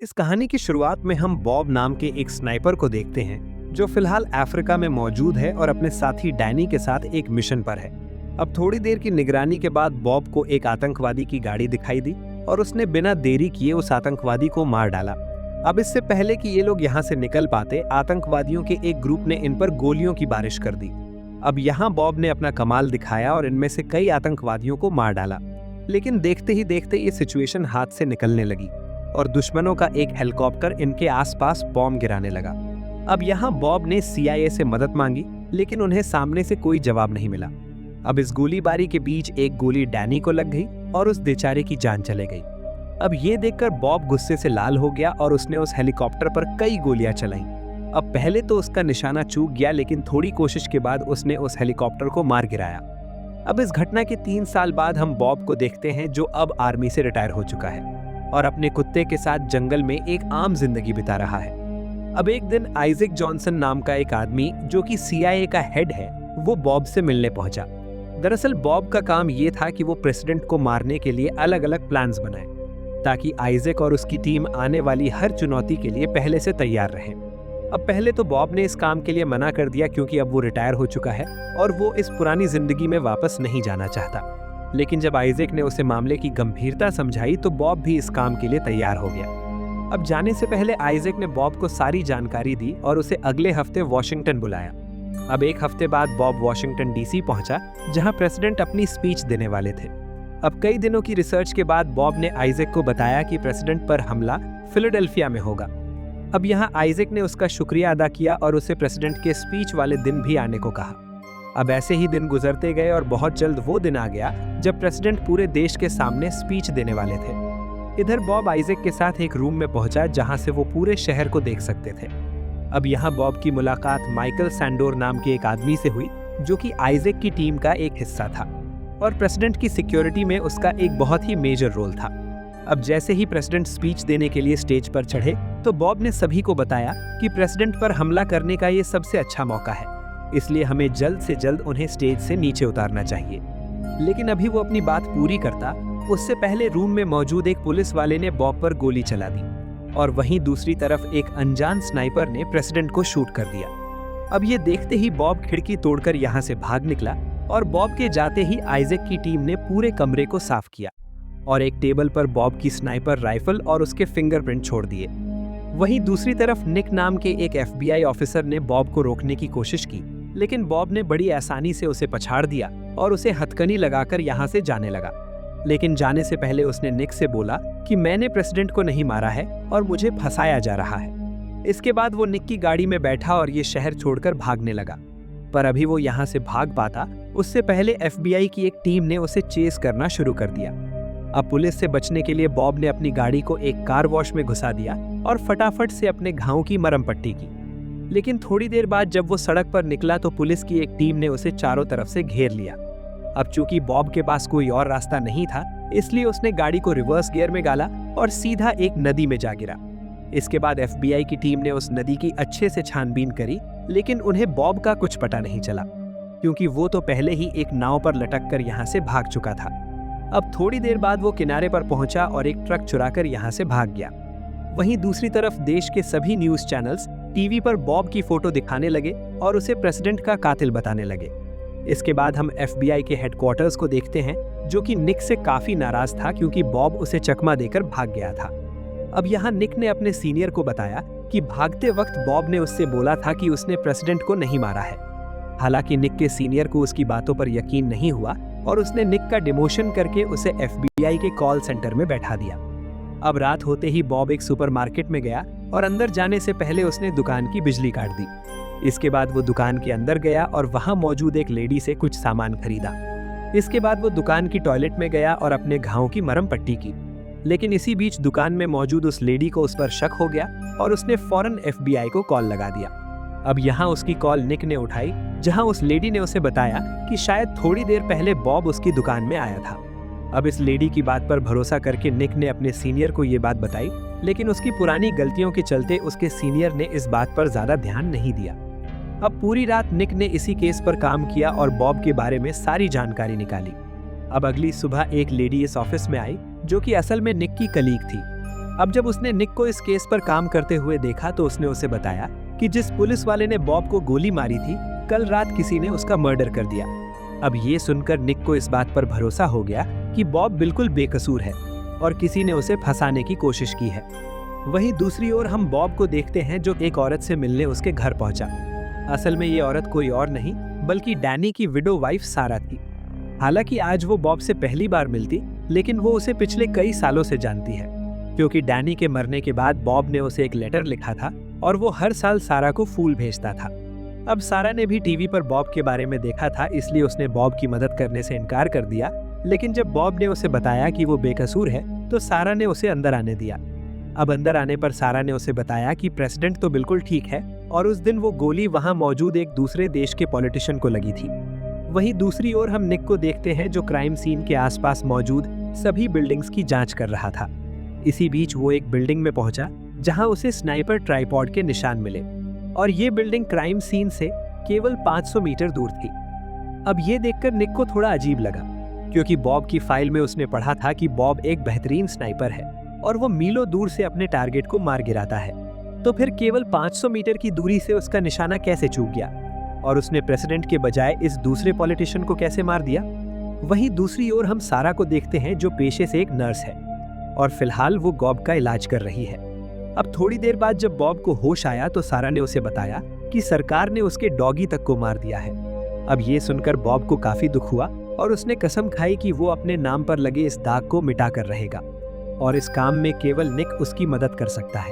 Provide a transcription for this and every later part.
इस कहानी की शुरुआत में हम बॉब नाम के एक स्नाइपर को देखते हैं जो फिलहाल अफ्रीका में मौजूद है और अपने साथी डैनी के साथ एक मिशन पर है। अब थोड़ी देर की निगरानी के बाद बॉब को एक आतंकवादी की गाड़ी दिखाई दी और उसने बिना देरी किए उस आतंकवादी को मार डाला। अब इससे पहले कि ये लोग यहाँ से निकल पाते, आतंकवादियों के एक ग्रुप ने इन पर गोलियों की बारिश कर दी। अब यहाँ बॉब ने अपना कमाल दिखाया और इनमें से कई आतंकवादियों को मार डाला। लेकिन देखते ही देखते ये सिचुएशन हाथ से निकलने लगी और दुश्मनों का एक हेलीकॉप्टर इनके आसपास बॉम्ब गिराने लगा। अब यहाँ बॉब ने CIA से मदद मांगी, लेकिन उन्हें सामने से कोई जवाब नहीं मिला। अब इस गोलीबारी के बीच एक गोली डैनी को लग गई और उस बेचारे की जान चले गई। अब ये देखकर बॉब गुस्से से लाल हो गया और उसने उस हेलीकॉप्टर पर कई गोलियां चलाईं। अब पहले तो उसका निशाना चूक गया, लेकिन थोड़ी कोशिश के बाद उसने उस हेलीकॉप्टर को मार गिराया। अब इस घटना के 3 साल बाद हम बॉब को देखते हैं जो अब आर्मी से रिटायर हो चुका है और अपने कुत्ते के साथ जंगल में एक आम जिंदगी बिता रहा है। अब एक दिन आइजैक जॉनसन नाम का एक आदमी जो कि CIA का हेड है, वो बॉब से मिलने पहुंचा। दरअसल बॉब का काम ये था कि वो प्रेसिडेंट को मारने के लिए अलग अलग प्लान्स बनाए ताकि आइजैक और उसकी टीम आने वाली हर चुनौती के लिए पहले से तैयार रहे। अब पहले तो बॉब ने इस काम के लिए मना कर दिया क्योंकि अब वो रिटायर हो चुका है और वो इस पुरानी जिंदगी में वापस नहीं जाना चाहता। लेकिन जब आइजैक ने उसे मामले की गंभीरता समझाई तो बॉब भी इस काम के लिए तैयार हो गया। अब जाने से पहले आइजैक ने बॉब को सारी जानकारी दी और उसे अगले हफ्ते वॉशिंगटन बुलाया। अब एक हफ्ते बाद बॉब वॉशिंगटन DC पहुंचा, जहां प्रेसिडेंट अपनी स्पीच देने वाले थे। अब कई दिनों की रिसर्च के बाद बॉब ने आइजैक को बताया कि प्रेसिडेंट पर हमला फिलाडेल्फिया में होगा। अब यहाँ आइजैक ने उसका शुक्रिया अदा किया और उसे प्रेसिडेंट के स्पीच वाले दिन भी आने को कहा। अब ऐसे ही दिन गुजरते गए और बहुत जल्द वो दिन आ गया जब प्रेसिडेंट पूरे देश के सामने स्पीच देने वाले थे। इधर बॉब आइजैक के साथ एक रूम में पहुंचा जहां से वो पूरे शहर को देख सकते थे। अब यहाँ बॉब की मुलाकात माइकल सैंडोर नाम के एक आदमी से हुई जो कि आइजैक की टीम का एक हिस्सा था और प्रेसिडेंट की सिक्योरिटी में उसका एक बहुत ही मेजर रोल था। अब जैसे ही प्रेसिडेंट स्पीच देने के लिए स्टेज पर चढ़े तो बॉब ने सभी को बताया कि प्रेसिडेंट पर हमला करने का ये सबसे अच्छा मौका है, इसलिए हमें जल्द से जल्द उन्हें स्टेज से नीचे उतारना चाहिए। लेकिन अभी वो अपनी बात पूरी करता, उससे पहले रूम में मौजूद एक पुलिस वाले ने बॉब पर गोली चला दी और वहीं दूसरी तरफ एक अनजान स्नाइपर ने प्रेसिडेंट को शूट कर दिया। अब ये देखते ही बॉब खिड़की तोड़कर यहाँ से भाग निकला और बॉब के जाते ही आइजैक की टीम ने पूरे कमरे को साफ किया और एक टेबल पर बॉब की स्नाइपर राइफल और उसके फिंगरप्रिंट छोड़ दिए। वहीं दूसरी तरफ निक नाम के एक FBI ऑफिसर ने बॉब को रोकने की कोशिश की, लेकिन बॉब ने बड़ी आसानी से उसे पछाड़ दिया और उसे हथकनी लगाकर यहाँ से जाने लगा। लेकिन जाने से पहले उसने निक से बोला कि मैंने प्रेसिडेंट को नहीं मारा है और मुझे फंसाया जा रहा है। इसके बाद वो निक की गाड़ी में बैठा और ये शहर छोड़कर भागने लगा। पर अभी वो यहाँ से भाग पाता उससे पहले FBI की एक टीम ने उसे चेस करना शुरू कर दिया। अब पुलिस से बचने के लिए बॉब ने अपनी गाड़ी को एक कार वॉश में घुसा दिया और फटाफट से अपने घाव की मरहम पट्टी की। लेकिन थोड़ी देर बाद जब वो सड़क पर निकला तो पुलिस की एक टीम ने उसे चारों तरफ से घेर लिया। अब चूंकि बॉब के पास कोई और रास्ता नहीं था, इसलिए उसने गाड़ी को रिवर्स गियर में डाला और सीधा एक नदी में जा गिरा। इसके बाद FBI की टीम ने उस नदी की अच्छे से छानबीन करी, लेकिन उन्हें बॉब का कुछ पता नहीं चला क्योंकि वो तो पहले ही एक नाव पर लटक कर यहाँ से भाग चुका था। अब थोड़ी देर बाद वो किनारे पर पहुंचा और एक ट्रक चुराकर यहाँ से भाग गया। वहीं दूसरी तरफ देश के सभी न्यूज चैनल्स टीवी पर बॉब की फोटो दिखाने लगे और उसे प्रेसिडेंट का कातिल बताने लगे। इसके बाद हम FBI के हेडक्वार्टर्स को देखते हैं जो कि निक से काफी नाराज था क्योंकि बॉब उसे चकमा देकर भाग गया था। अब यहाँ निक ने अपने सीनियर को बताया कि भागते वक्त बॉब ने उससे बोला था कि उसने प्रेसिडेंट को नहीं मारा है। हालांकि निक के सीनियर को उसकी बातों पर यकीन नहीं हुआ और उसने निक का डिमोशन करके उसे FBI के कॉल सेंटर में बैठा दिया। अब रात होते ही बॉब एक सुपरमार्केट में गया और अंदर जाने से पहले उसने दुकान की बिजली काट दी। इसके बाद वो दुकान के अंदर गया और वहां मौजूद एक लेडी से कुछ सामान खरीदा। इसके बाद वो दुकान की टॉयलेट में गया और अपने घाव की मरहम पट्टी की। लेकिन इसी बीच दुकान में मौजूद उस लेडी को उस पर शक हो गया और उसने फौरन FBI को कॉल लगा दिया। अब यहाँ उसकी कॉल निक ने उठाई, जहाँ उस लेडी ने उसे बताया कि शायद थोड़ी देर पहले बॉब उसकी दुकान में आया था। अब इस लेडी की बात पर भरोसा करके निक ने अपने सीनियर को ये बात बताई, लेकिन उसकी पुरानी गलतियों के चलते उसके सीनियर ने इस बात पर ज्यादा ध्यान नहीं दिया। अब पूरी रात निक ने इसी केस पर काम किया और बॉब के बारे में सारी जानकारी निकाली। अब अगली सुबह एक लेडी इस ऑफिस में आई जो कि असल में निक की कलीग थी। अब जब उसने निक को इस केस पर काम करते हुए देखा तो उसने उसे बताया कि जिस पुलिस वाले ने बॉब को गोली मारी थी, कल रात किसी ने उसका मर्डर कर दिया। अब ये सुनकर निक को इस बात पर भरोसा हो गया कि बॉब बिल्कुल बेकसूर है और किसी ने उसे फंसाने की कोशिश की है। वहीं दूसरी ओर हम बॉब को देखते हैं जो एक औरत से मिलने उसके घर पहुंचा। असल में ये औरत कोई और नहीं बल्कि डैनी की विडो वाइफ सारा थी। हालांकि आज वो बॉब से पहली बार मिलती, लेकिन वो उसे पिछले कई सालों से जानती है, क्योंकि डैनी के मरने के बाद बॉब ने उसे एक लेटर लिखा था और वो हर साल सारा को फूल भेजता था। अब सारा ने भी टीवी पर बॉब के बारे में देखा था, इसलिए उसने बॉब की मदद करने से इनकार कर दिया। लेकिन जब बॉब ने उसे बताया कि वो बेकसूर है तो सारा ने उसे अंदर आने दिया। अब अंदर आने पर सारा ने उसे बताया कि प्रेसिडेंट तो बिल्कुल ठीक है और उस दिन वो गोली वहां मौजूद एक दूसरे देश के पॉलिटिशियन को लगी थी। वहीं दूसरी ओर हम निक को देखते हैं जो क्राइम सीन के आसपास मौजूद सभी बिल्डिंग्स की जांच कर रहा था। इसी बीच वो एक बिल्डिंग में पहुंचा जहां उसे स्नाइपर ट्राइपॉड के निशान मिले और ये बिल्डिंग क्राइम सीन से केवल 500 मीटर दूर थी। अब ये देखकर निक को थोड़ा अजीब लगा, क्योंकि बॉब की फाइल में उसने पढ़ा था कि बॉब एक बेहतरीन स्नाइपर है और वो मीलों दूर से अपने टारगेट को मार गिराता है। तो फिर केवल 500 मीटर की दूरी से उसका निशाना कैसे चूक गया और उसने प्रेसिडेंट के बजाय इस दूसरे पॉलिटिशियन को कैसे मार दिया। वहीं दूसरी ओर हम सारा को देखते हैं जो पेशे से एक नर्स है और फिलहाल वो बॉब का इलाज कर रही है। अब थोड़ी देर बाद जब बॉब को होश आया तो सारा ने उसे बताया कि सरकार ने उसके डॉगी तक को मार दिया है। अब ये सुनकर बॉब को काफी दुख हुआ और उसने कसम खाई कि वो अपने नाम पर लगे इस दाग को मिटा कर रहेगा और इस काम में केवल निक उसकी मदद कर सकता है।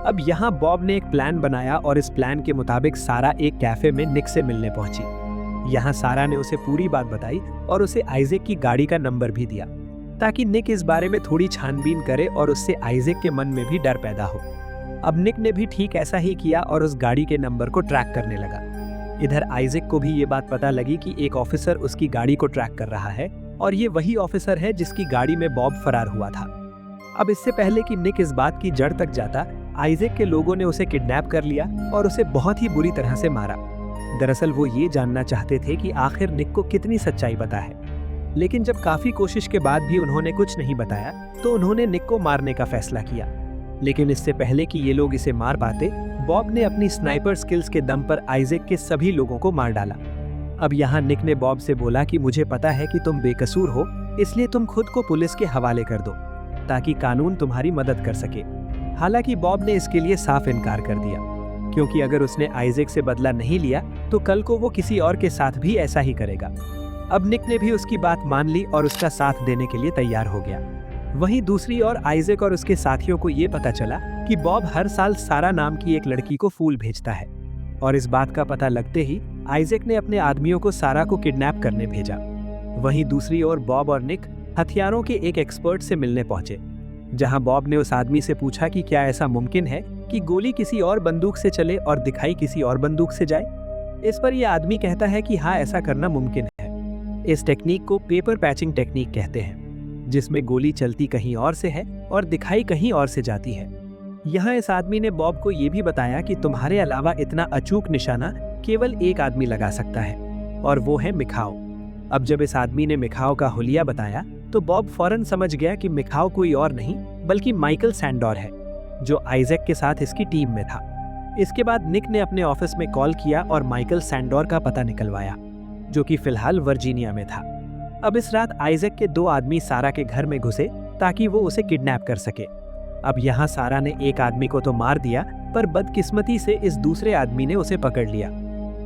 अब यहाँ बॉब ने एक प्लान बनाया और इस प्लान के मुताबिक सारा एक कैफे में निक से मिलने पहुंची। यहाँ सारा ने उसे पूरी बात बताई और उसे आइजैक की गाड़ी का नंबर भी दिया ताकि निक इस बारे में थोड़ी छानबीन करे और उससे आइजैक के मन में भी डर पैदा हो। अब निक ने भी ठीक ऐसा ही किया और उस गाड़ी के नंबर को ट्रैक करने लगा। इधर आइजैक को भी ये बात पता लगी कि एक ऑफिसर उसकी गाड़ी को ट्रैक कर रहा है और ये वही ऑफिसर है जिसकी गाड़ी में बॉब फरार हुआ था। अब इससे पहले कि निक इस बात की जड़ तक जाता, आइजैक के लोगों ने उसे किडनैप कर लिया और उसे बहुत ही बुरी तरह से मारा। दरअसल वो ये जानना चाहते थे कि आखिर निक को कितनी सच्चाई पता है, लेकिन जब काफी कोशिश के बाद भी उन्होंने कुछ नहीं बताया तो उन्होंने निक को मारने का फैसला किया। लेकिन इससे पहले कि ये लोग इसे मार पाते, बॉब ने अपनी स्नाइपर स्किल्स के दम पर आइजैक के सभी लोगों को मार डाला। अब यहाँ निक ने बॉब से बोला कि मुझे पता है कि तुम बेकसूर हो, इसलिए तुम खुद को पुलिस के हवाले कर दो ताकि कानून तुम्हारी मदद कर सके। हालांकि बॉब ने इसके लिए साफ इनकार कर दिया, क्योंकि अगर उसने आइजैक से बदला नहीं लिया तो कल को वो किसी और के साथ भी ऐसा ही करेगा। अब निक ने भी उसकी बात मान ली और उसका साथ देने के लिए तैयार हो गया। वहीं दूसरी ओर आइजैक और उसके साथियों को ये पता चला कि बॉब हर साल सारा नाम की एक लड़की को फूल भेजता है और इस बात का पता लगते ही आइजैक ने अपने आदमियों को सारा को किडनैप करने भेजा। वहीं दूसरी ओर बॉब और निक हथियारों के एक एक्सपर्ट से मिलने पहुंचे, जहां बॉब ने उस आदमी से पूछा कि क्या ऐसा मुमकिन है कि गोली किसी और बंदूक से चले और दिखाई किसी और बंदूक से जाए। इस पर यह आदमी कहता है कि हाँ, ऐसा करना मुमकिन है। इस टेक्निक को पेपर पैचिंग टेक्निक कहते हैं, जिसमें गोली चलती कहीं और से है और दिखाई कहीं और से जाती है। यहाँ इस आदमी ने बॉब को ये भी बताया कि तुम्हारे अलावा इतना अचूक निशाना केवल एक आदमी लगा सकता है और वो है मिखाओ। अब जब इस आदमी ने मिखाओ का हुलिया बताया तो बॉब फौरन समझ गया कि मिखाओ कोई और नहीं बल्कि माइकल सैंडोर है, जो आइजैक के साथ इसकी टीम में था। इसके बाद निक ने अपने ऑफिस में कॉल किया और माइकल सैंडोर का पता निकलवाया, जो कि फिलहाल वर्जीनिया में था। अब इस रात आइजैक के 2 आदमी सारा के घर में घुसे ताकि वो उसे किडनैप कर सके। अब यहाँ सारा ने एक आदमी को तो मार दिया, पर बदकिस्मती से इस दूसरे आदमी ने उसे पकड़ लिया।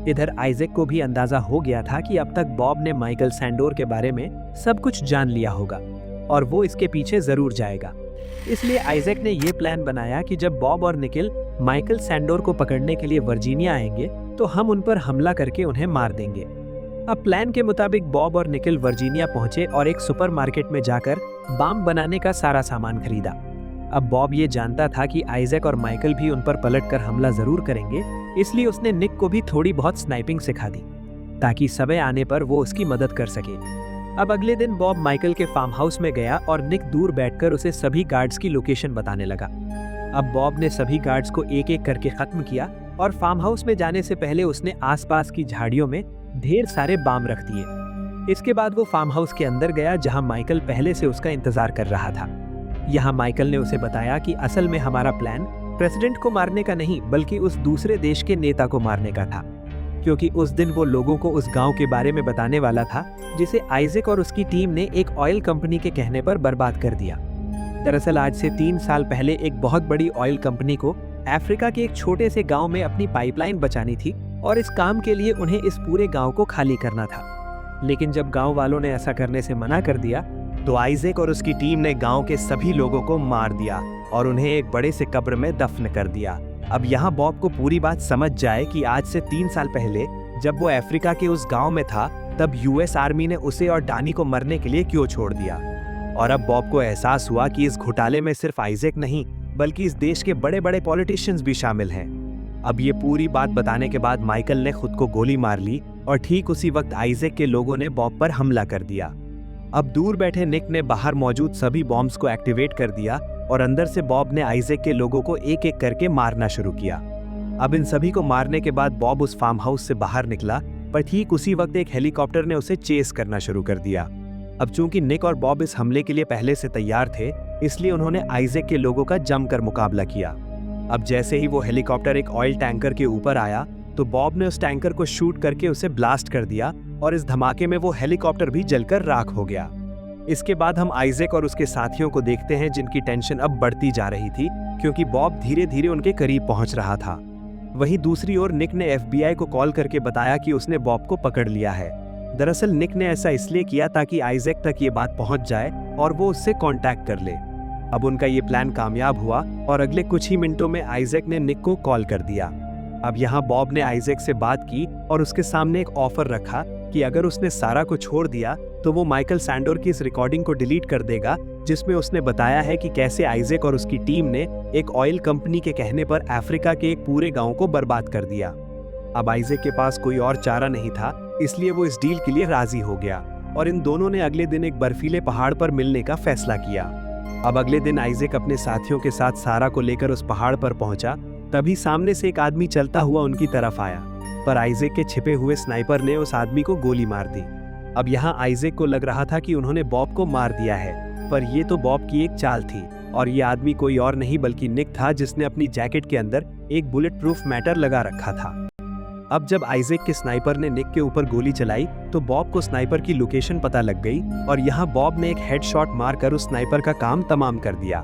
इधर आइजैक को भी अंदाजा हो गया था कि अब तक बॉब ने माइकल सैंडोर के बारे में सब कुछ जान लिया होगा और वो इसके पीछे जरूर जाएगा। इसलिए आइजैक ने ये प्लान बनाया कि जब बॉब और निकिल माइकल सैंडोर को पकड़ने के लिए वर्जीनिया आएंगे तो हम उन पर हमला करके उन्हें मार देंगे। अब प्लान के मुताबिक बॉब और निकिल वर्जीनिया पहुंचे और एक सुपरमार्केट में जाकर बम बनाने का सारा सामान खरीदा। अब बॉब ये जानता था कि आइजैक और माइकल भी उन पर पलटकर हमला जरूर करेंगे, इसलिए उसने निक को भी थोड़ी बहुत स्नाइपिंग सिखा दी ताकि समय आने पर वो उसकी मदद कर सके। अब अगले दिन बॉब माइकल के फार्म हाउस में गया और निक दूर बैठकर उसे सभी गार्ड्स की लोकेशन बताने लगा। अब बॉब ने सभी गार्ड्स को एक एक करके खत्म किया और फार्म हाउस में जाने से पहले उसने आसपास की झाड़ियों में ढेर सारे बम रख दिए। इसके बाद वो फार्म हाउस के अंदर गया जहां माइकल पहले से उसका इंतजार कर रहा था। यहाँ माइकल ने उसे बताया कि असल में हमारा प्लान प्रेसिडेंट को मारने का नहीं बल्कि उस दूसरे देश के नेता को मारने का था, क्योंकि उस दिन वो लोगों को उस गांव के बारे में बताने वाला था जिसे आइजैक और उसकी टीम ने एक ऑयल कंपनी के कहने पर बर्बाद कर दिया। दरअसल आज से 3 साल पहले एक बहुत बड़ी ऑयल कंपनी को अफ्रीका के एक छोटे से गांव में अपनी पाइपलाइन बचानी थी और इस काम के लिए उन्हें इस पूरे गांव को खाली करना था। लेकिन जब गांव वालों ने ऐसा करने से मना कर दिया तो आइजैक और उसकी टीम ने गांव के सभी लोगों को मार दिया और उन्हें एक बड़े से कब्र में दफन कर दिया। अब यहाँ बॉब को पूरी बात समझ जाए कि आज से 3 साल पहले जब वो अफ्रीका के उस गांव में था तब यूएस आर्मी ने उसे और डानी को मरने के लिए क्यों छोड़ दिया। और अब बॉब को एहसास हुआ कि इस घोटाले में सिर्फ आइजैक नहीं बल्कि इस देश के बड़े बड़े पॉलिटिशियंस भी शामिल हैं। अब ये पूरी बात बताने के बाद माइकल ने खुद को गोली मार ली और ठीक उसी वक्त आइजैक के लोगों ने बॉब पर हमला कर दिया। अब दूर बैठे निक ने बाहर मौजूद सभी बॉम्ब्स को एक्टिवेट कर दिया और अंदर से बॉब ने आइजैक के लोगों को एक एक करके मारना शुरू किया। अब इन सभी को मारने के बाद बॉब उस फार्म हाउस से बाहर निकला, पर ठीक उसी वक्त एक हेलीकॉप्टर ने उसे चेस करना शुरू कर दिया। अब चूंकि निक और बॉब इस हमले के लिए पहले से तैयार थे, इसलिए उन्होंने आइजैक के लोगों का जमकर मुकाबला किया। अब जैसे ही वो हेलीकॉप्टर एक ऑयल टैंकर के ऊपर आया तो बॉब ने उस टैंकर को शूट करके उसे ब्लास्ट कर दिया और इस धमाके में वो हेलीकॉप्टर भी जलकर राख हो गया। इसके बाद हम आइजैक और उसके साथियों को देखते हैं जिनकी टेंशन अब बढ़ती जा रही थी क्योंकि बॉब धीरे धीरे उनके करीब पहुंच रहा था। वहीं दूसरी ओर निक ने एफबीआई को कॉल करके बताया कि उसने बॉब को पकड़ लिया है। दरअसल निक ने ऐसा इसलिए किया ताकि आइजैक तक ये बात पहुंच जाए और वो उससे कांटेक्ट कर ले। अब उनका ये प्लान कामयाब हुआ और अगले कुछ ही मिनटों में आइजैक ने निक को कॉल कर दिया। अब यहाँ बॉब ने आइजैक से बात की और उसके सामने एक ऑफर रखा कि अगर उसने सारा को छोड़ दिया तो वो माइकल सैंडोर की इस रिकॉर्डिंग को डिलीट कर देगा जिसमें उसने बताया है कि कैसे आइजैक और उसकी टीम ने एक ऑयल कंपनी के कहने पर अफ्रीका के एक पूरे गांव को बर्बाद कर दिया। अब आइजैक के पास कोई और चारा नहीं था, इसलिए वो इस डील के लिए राजी हो गया और इन दोनों ने अगले दिन एक बर्फीले पहाड़ पर मिलने का फैसला किया। अब अगले दिन आइजैक अपने साथियों के साथ सारा को लेकर उस पहाड़ पर पहुंचा। तभी सामने से एक आदमी चलता हुआ उनकी तरफ आया, पर आइजैक के छिपे हुए स्नाइपर ने उस आदमी को गोली मार दी। अब यहाँ आइजैक को लग रहा था कि उन्होंने बॉब को मार दिया है, पर ये तो बॉब की एक चाल थी और ये आदमी कोई और नहीं बल्कि निक था जिसने अपनी जैकेट के अंदर एक बुलेट प्रूफ मैटर लगा रखा था। अब जब आइजैक के स्नाइपर ने निक के ऊपर गोली चलाई तो बॉब को स्नाइपर की लोकेशन पता लग गई और यहाँ बॉब ने एक हेडशॉट मारकर उस स्नाइपर का काम तमाम कर दिया।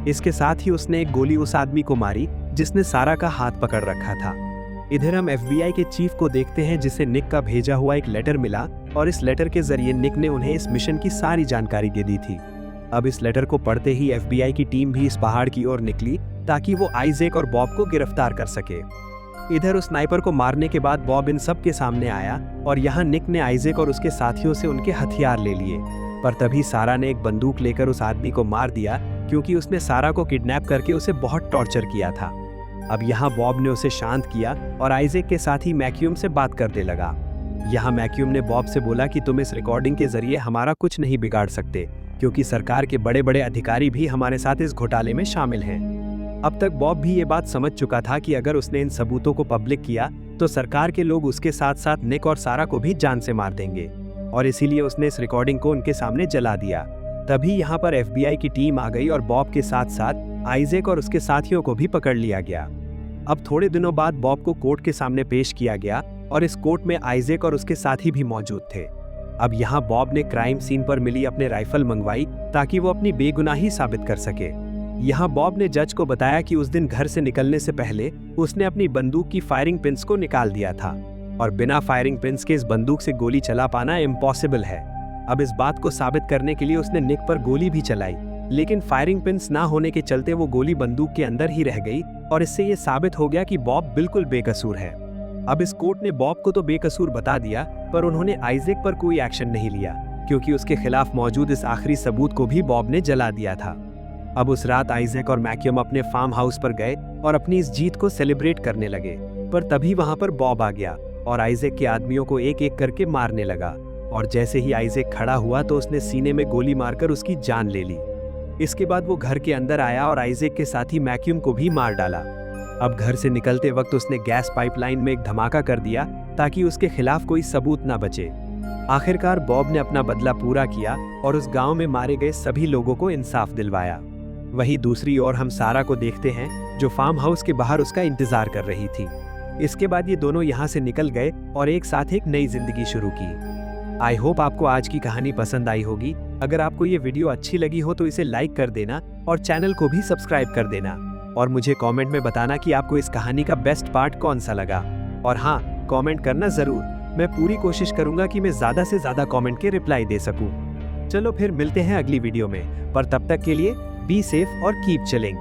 इसके साथ ही उसने एक गोली उस आदमी को मारी जिसने सारा का हाथ पकड़ रखा था। इधर हम एफबीआई के चीफ को देखते हैं जिसे निक का भेजा हुआ एक लेटर मिला और इस लेटर के जरिए निक ने उन्हें इस मिशन की सारी जानकारी दे दी थी। अब इस लेटर को पढ़ते ही एफबीआई की टीम भी इस पहाड़ की ओर निकली ताकि वो आइजैक और बॉब को गिरफ्तार कर सके। इधर उस स्नाइपर को मारने के बाद बॉब इन सब के सामने आया और यहाँ निक ने आइजैक और उसके साथियों से उनके हथियार ले लिए, पर तभी सारा ने एक बंदूक लेकर उस आदमी को मार दिया क्योंकि उसने सारा को किडनैप करके उसे बहुत टॉर्चर किया था। अब यहाँ बॉब ने उसे शांत किया और आइजैक के साथ ही मैक्यूम से बात करने लगा। यहाँ मैक्यूम ने बॉब से बोला कि तुम इस रिकॉर्डिंग के जरिए हमारा कुछ नहीं बिगाड़ सकते क्योंकि सरकार के बड़े बड़े अधिकारी भी हमारे साथ इस घोटाले में शामिल हैं। अब तक बॉब भी ये बात समझ चुका था कि अगर उसने इन सबूतों को पब्लिक किया तो सरकार के लोग उसके साथ साथ निक और सारा को भी जान से मार देंगे और इसीलिए उसने इस रिकॉर्डिंग को उनके सामने जला दिया। तभी यहाँ पर एफबीआई की टीम आ गई और बॉब के साथ साथ आइजैक और उसके साथियों को भी पकड़ लिया गया। अब थोड़े दिनों बाद बॉब को कोर्ट के सामने पेश किया गया और इस कोर्ट में आइजैक और उसके साथी भी मौजूद थे। अब यहाँ बॉब ने क्राइम सीन पर मिली अपने राइफल मंगवाई ताकि वो अपनी बेगुनाही साबित कर सके। यहाँ बॉब ने जज को बताया कि उस दिन घर से निकलने से पहले उसने अपनी बंदूक की फायरिंग पिन्स को निकाल दिया था और बिना फायरिंग पिन्स के इस बंदूक से गोली चला पाना इम्पॉसिबल है। अब इस बात को साबित करने के लिए उसने निक पर गोली भी चलाई, लेकिन फायरिंग पिन्स ना होने के चलते वो गोली बंदूक के अंदर ही रह गई और इससे ये साबित हो गया कि बॉब बिल्कुल बेकसूर है। अब इस कोर्ट ने बॉब को तो बेकसूर बता दिया, पर उन्होंने आइजैक पर कोई एक्शन नहीं लिया क्योंकि उसके खिलाफ मौजूद इस आखिरी सबूत को भी बॉब ने जला दिया था। अब उस रात आइजैक और मैक्यूम अपने फार्म हाउस पर गए और अपनी इस जीत को सेलिब्रेट करने लगे, पर तभी वहां पर बॉब आ गया और आइजैक के आदमियों को एक एक करके मारने लगा और जैसे ही आइजैक खड़ा हुआ तो उसने सीने में गोली मारकर उसकी जान ले ली। इसके बाद वो घर के अंदर आया और आइजैक के साथी मैक्यूम को भी मार डाला। अब घर से निकलते वक्त उसने गैस पाइपलाइन में एक धमाका कर दिया ताकि उसके खिलाफ कोई सबूत ना बचे। आखिरकार बॉब ने अपना बदला पूरा किया और उस गांव में मारे गए सभी लोगों को इंसाफ दिलवाया। वहीं दूसरी ओर हम सारा को देखते हैं जो फार्म हाउस के बाहर उसका इंतजार कर रही थी। इसके बाद ये दोनों यहाँ से निकल गए और एक साथ एक नई जिंदगी शुरू की। आई होप आपको आज की कहानी पसंद आई होगी। अगर आपको ये वीडियो अच्छी लगी हो तो इसे लाइक कर देना और चैनल को भी सब्सक्राइब कर देना और मुझे कमेंट में बताना कि आपको इस कहानी का बेस्ट पार्ट कौन सा लगा। और हाँ, कमेंट करना जरूर। मैं पूरी कोशिश करूंगा कि मैं ज्यादा से ज्यादा कमेंट के रिप्लाई दे सकूं। चलो फिर मिलते हैं अगली वीडियो में, पर तब तक के लिए बी सेफ और कीप चिलिंग।